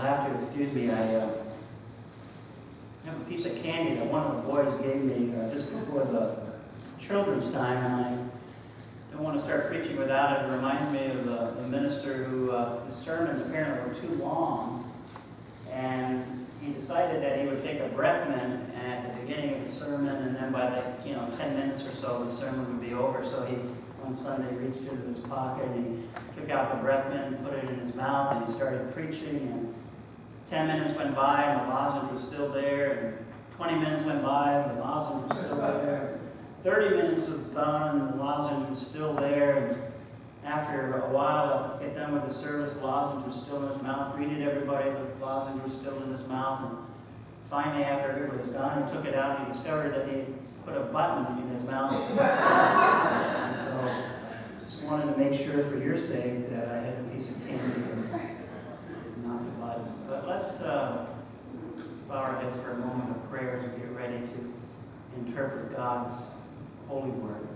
have to excuse me. I have a piece of candy that one of the boys gave me just before the children's time, and I don't want to start preaching without it. It reminds me of the minister who his sermons apparently were too long, and he decided that he would take a breath mint at the beginning of the sermon, and then by the 10 minutes or so, the sermon would be over. So he one Sunday reached into his pocket and he took out the breath mint and put it in his mouth, and he started preaching. And 10 minutes went by, and the lozenge was still there. And 20 minutes went by, and the lozenge was still there. 30 minutes was gone, and the lozenge was still there. And after a while, get done with the service, the lozenge was still in his mouth. Greeted everybody, the lozenge was still in his mouth. And finally, after everybody was gone, he took it out and he discovered that he put a button in his mouth. And so, just wanted to make sure for your sake that I had a piece of candy and not the button. But let's bow our heads for a moment of prayer as we get ready to interpret God's holy word.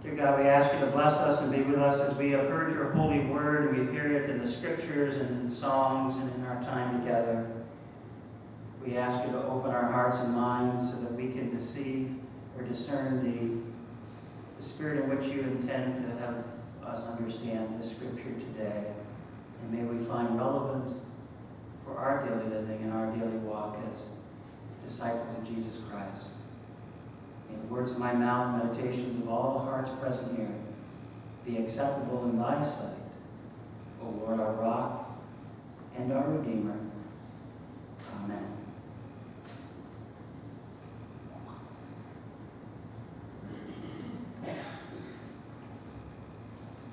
Dear God, we ask you to bless us and be with us as we have heard your holy word, and we hear it in the scriptures and in songs and in our time together. We ask you to open our hearts and minds so that we can discern the spirit in which you intend to have us understand this scripture today. And may we find relevance for our daily living and our daily walk as disciples of Jesus Christ. May the words of my mouth, meditations of all the hearts present here, be acceptable in thy sight, O Lord, our rock and our Redeemer. Amen.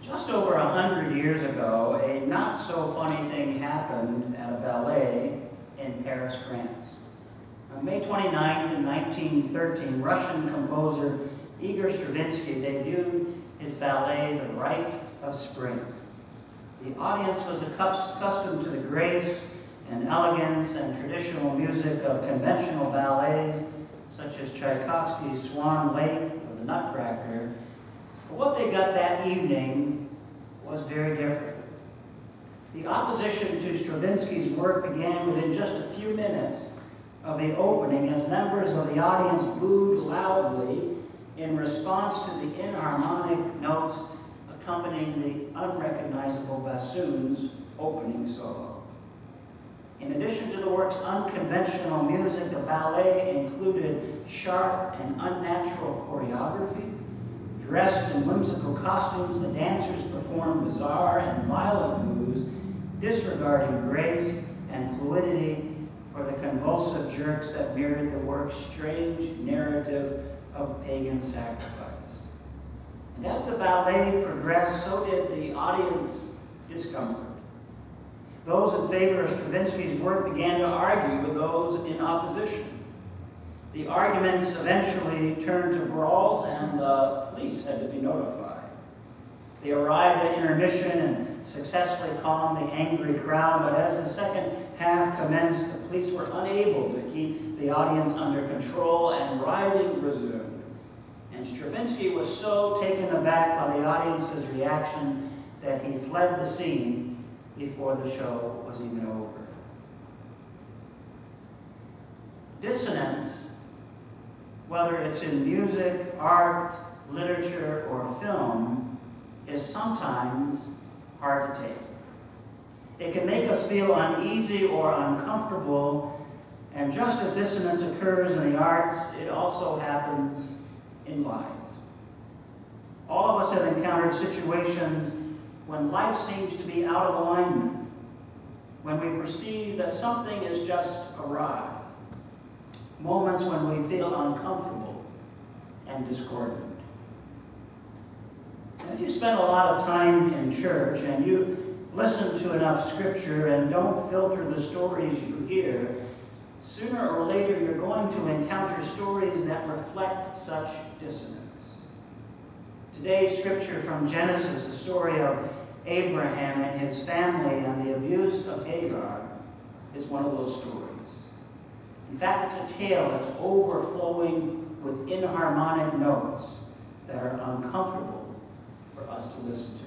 Just over 100 years ago, a not-so-funny thing happened at a ballet in Paris, France. On May 29th, in 1913, Russian composer Igor Stravinsky debuted his ballet, The Rite of Spring. The audience was accustomed to the grace and elegance and traditional music of conventional ballets, such as Tchaikovsky's Swan Lake or The Nutcracker. But what they got that evening was very different. The opposition to Stravinsky's work began within just a few minutes of the opening as members of the audience booed loudly in response to the inharmonic notes accompanying the unrecognizable bassoon's opening solo. In addition to the work's unconventional music, the ballet included sharp and unnatural choreography. Dressed in whimsical costumes, the dancers performed bizarre and violent moves, disregarding grace and fluidity for the convulsive jerks that mirrored the work's strange narrative of pagan sacrifice. And as the ballet progressed, so did the audience discomfort. Those in favor of Stravinsky's work began to argue with those in opposition. The arguments eventually turned to brawls, and the police had to be notified. They arrived at intermission and successfully calmed the angry crowd, but as the second half commenced, the police were unable to keep the audience under control, and rioting resumed. And Stravinsky was so taken aback by the audience's reaction that he fled the scene before the show was even over. Dissonance, whether it's in music, art, literature, or film, is sometimes hard to take. It can make us feel uneasy or uncomfortable, and just as dissonance occurs in the arts, it also happens in lives. All of us have encountered situations when life seems to be out of alignment, when we perceive that something is just awry, moments when we feel uncomfortable and discordant. And if you spend a lot of time in church and you listen to enough scripture and don't filter the stories you hear, sooner or later you're going to encounter stories that reflect such dissonance. Today's scripture from Genesis, the story of Abraham and his family and the abuse of Hagar, is one of those stories. In fact, it's a tale that's overflowing with inharmonic notes that are uncomfortable for us to listen to.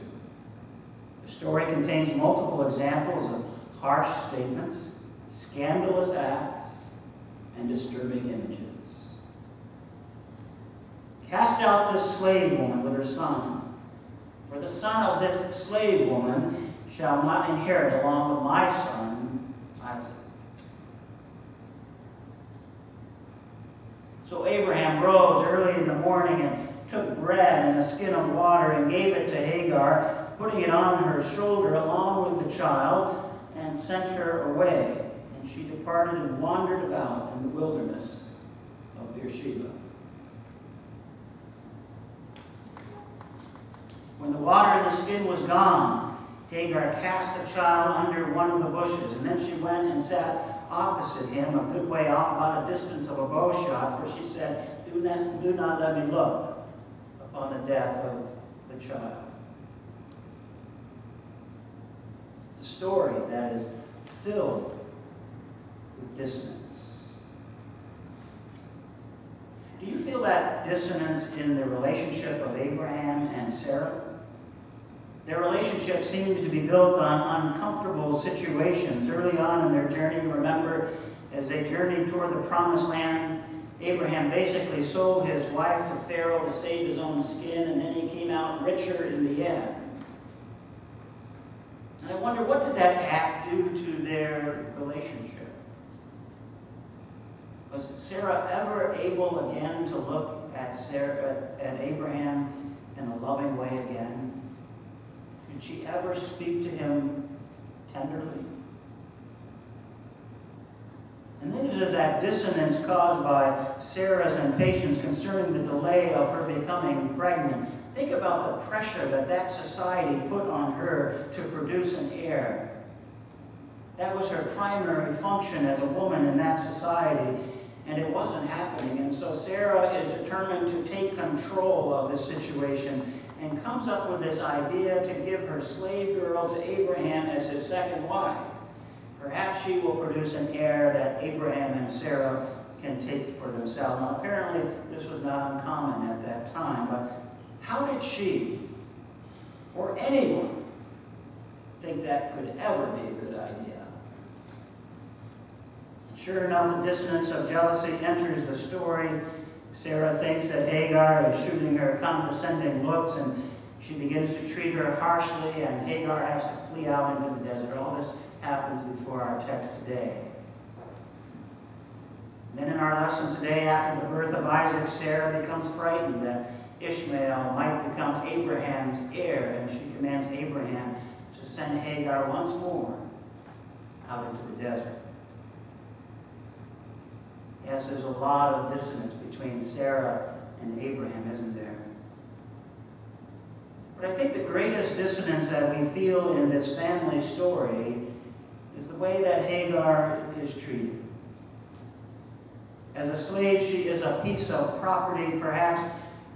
The story contains multiple examples of harsh statements, scandalous acts, and disturbing images. Cast out this slave woman with her son, for the son of this slave woman shall not inherit along with my son, Isaac. So Abraham rose early in the morning and took bread and a skin of water and gave it to Hagar, putting it on her shoulder along with the child, and sent her away. And she departed and wandered about in the wilderness of Beersheba. When the water in the skin was gone, Hagar cast the child under one of the bushes, and then she went and sat opposite him, a good way off, about a distance of a bow shot, for she said, do not let me look upon the death of the child. It's a story that is filled with dissonance. Do you feel that dissonance in the relationship of Abraham and Sarah? Their relationship seems to be built on uncomfortable situations. Early on in their journey, remember, as they journeyed toward the promised land, Abraham basically sold his wife to Pharaoh to save his own skin, and then he came out richer in the end. And I wonder, what did that act do to their relationship? Was Sarah ever able again to look at Abraham in a loving way again? Did she ever speak to him tenderly? And then there's that dissonance caused by Sarah's impatience concerning the delay of her becoming pregnant. Think about the pressure that society put on her to produce an heir. That was her primary function as a woman in that society, and it wasn't happening. And so Sarah is determined to take control of this situation and comes up with this idea to give her slave girl to Abraham as his second wife. Perhaps she will produce an heir that Abraham and Sarah can take for themselves. Now, apparently, this was not uncommon at that time, but how did she, or anyone, think that could ever be a good idea? Sure enough, the dissonance of jealousy enters the story. Sarah thinks that Hagar is shooting her condescending looks, and she begins to treat her harshly, and Hagar has to flee out into the desert. All this happens before our text today. Then in our lesson today, after the birth of Isaac, Sarah becomes frightened that Ishmael might become Abraham's heir, and she commands Abraham to send Hagar once more out into the desert. Yes, there's a lot of dissonance between Sarah and Abraham, isn't there? But I think the greatest dissonance that we feel in this family story is the way that Hagar is treated. As a slave, she is a piece of property, perhaps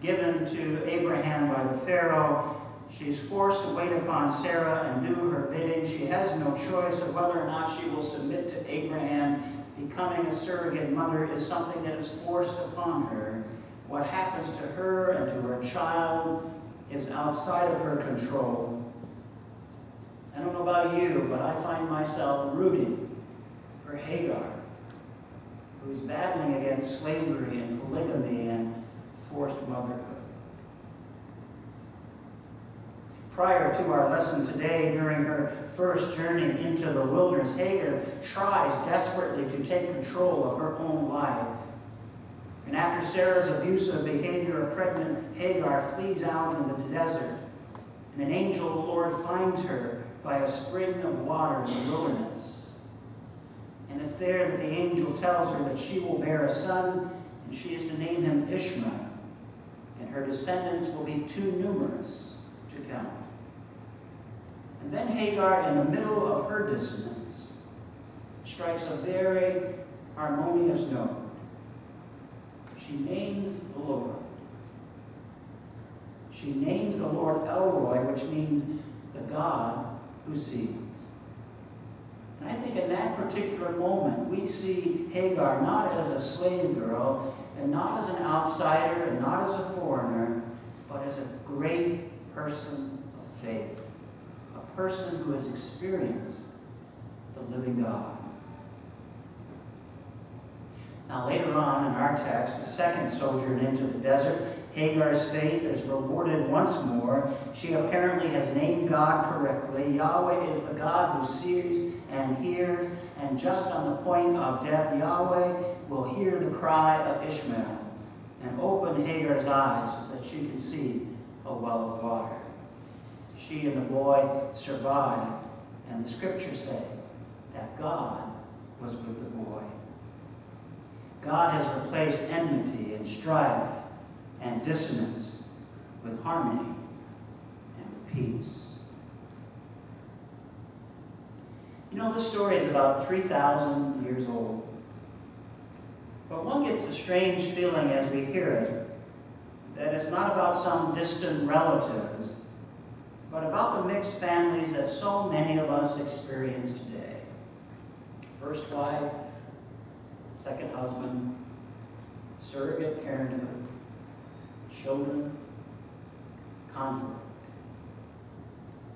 given to Abraham by the Pharaoh. She's forced to wait upon Sarah and do her bidding. She has no choice of whether or not she will submit to Abraham. Becoming a surrogate mother is something that is forced upon her. What happens to her and to her child is outside of her control. I don't know about you, but I find myself rooting for Hagar, who is battling against slavery and polygamy and forced motherhood. Prior to our lesson today, during her first journey into the wilderness, Hagar tries desperately to take control of her own life. And after Sarah's abusive behavior of pregnant Hagar flees out into the desert, and an angel of the Lord finds her by a spring of water in the wilderness. And it's there that the angel tells her that she will bear a son, and she is to name him Ishmael, and her descendants will be too numerous to count. And then Hagar, in the middle of her dissonance, strikes a very harmonious note. She names the Lord. She names the Lord Elroy, which means the God who sees. And I think in that particular moment, we see Hagar not as a slave girl, and not as an outsider, and not as a foreigner, but as a great person of faith, a person who has experienced the living God. Now later on in our text, the second sojourn into the desert, Hagar's faith is rewarded once more. She apparently has named God correctly. Yahweh is the God who sees and hears, and just on the point of death, Yahweh will hear the cry of Ishmael and open Hagar's eyes so that she can see a well of water. She and the boy survived, and the scriptures say that God was with the boy. God has replaced enmity and strife and dissonance with harmony and with peace. You know, this story is about 3,000 years old. But one gets the strange feeling as we hear it that it's not about some distant relatives, but about the mixed families that so many of us experience today. First wife, second husband, surrogate parenthood, children, conflict.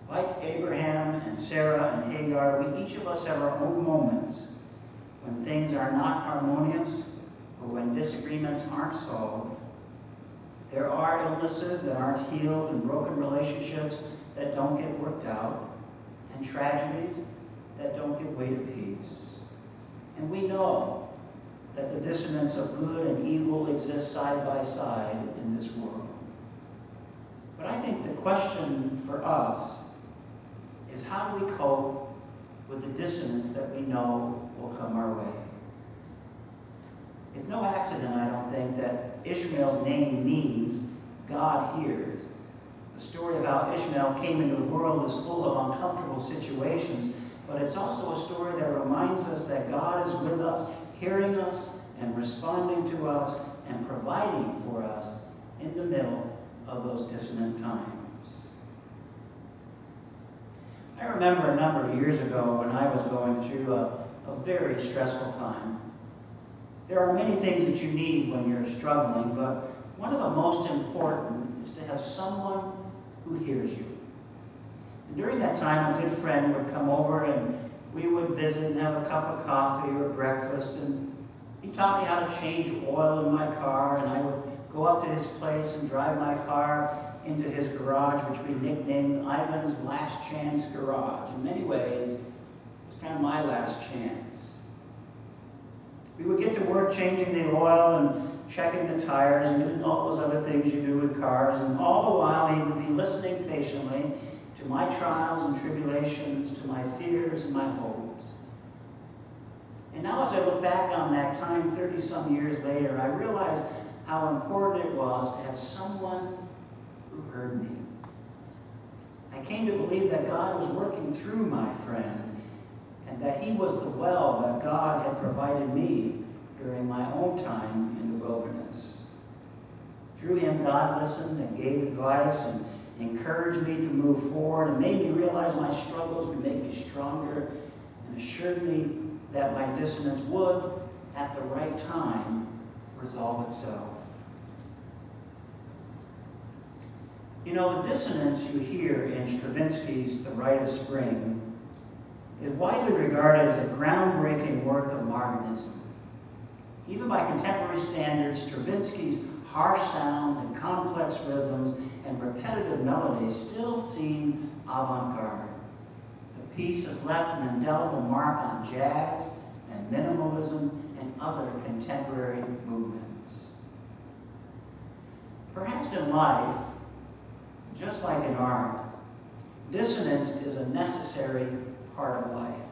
Like Abraham and Sarah and Hagar, we each of us have our own moments when things are not harmonious or when disagreements aren't solved. There are illnesses that aren't healed and broken relationships that don't get worked out and tragedies that don't give way to peace. And we know that the dissonance of good and evil exists side by side in this world. But I think the question for us is, how do we cope with the dissonance that we know will come our way? It's no accident, I don't think, that Ishmael's name means God hears. The story of how Ishmael came into the world is full of uncomfortable situations, but it's also a story that reminds us that God is with us, hearing us and responding to us and providing for us in the middle of those dissonant times. I remember a number of years ago when I was going through a very stressful time. There are many things that you need when you're struggling, but one of the most important is to have someone who hears you. And during that time, a good friend would come over and we would visit and have a cup of coffee or breakfast, and he taught me how to change oil in my car, and I would go up to his place and drive my car into his garage, which we nicknamed Ivan's Last Chance Garage. In many ways, it was kind of my last chance. We would get to work changing the oil and checking the tires and doing all those other things you do with cars, and all the while he would be listening patiently to my trials and tribulations, to my fears and my hopes. And now as I look back on that time 30-some years later, I realize how important it was to have someone who heard me. I came to believe that God was working through my friend, and that he was the well that God had provided me during my own time in the wilderness. Through him, God listened and gave advice and encouraged me to move forward and made me realize my struggles would make me stronger and assured me that my dissonance would, at the right time, resolve itself. You know, the dissonance you hear in Stravinsky's The Rite of Spring is widely regarded as a groundbreaking work of modernism. Even by contemporary standards, Stravinsky's harsh sounds and complex rhythms and repetitive melodies still seem avant-garde. The piece has left an indelible mark on jazz and minimalism and other contemporary movements. Perhaps in life, just like in art, dissonance is a necessary part of life.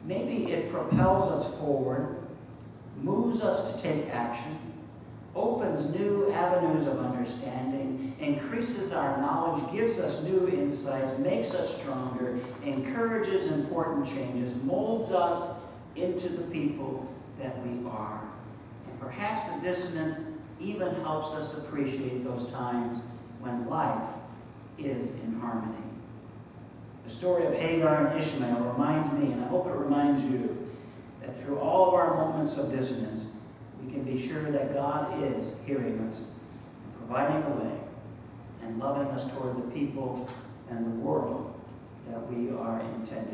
Maybe it propels us forward, moves us to take action, opens new avenues of understanding, increases our knowledge, gives us new insights, makes us stronger, encourages important changes, molds us into the people that we are. And perhaps the dissonance even helps us appreciate those times when life is in harmony. The story of Hagar and Ishmael reminds me, and I hope it reminds you, that through all of our moments of dissonance, we can be sure that God is hearing us and providing a way and and loving us toward the people and the world that we are intended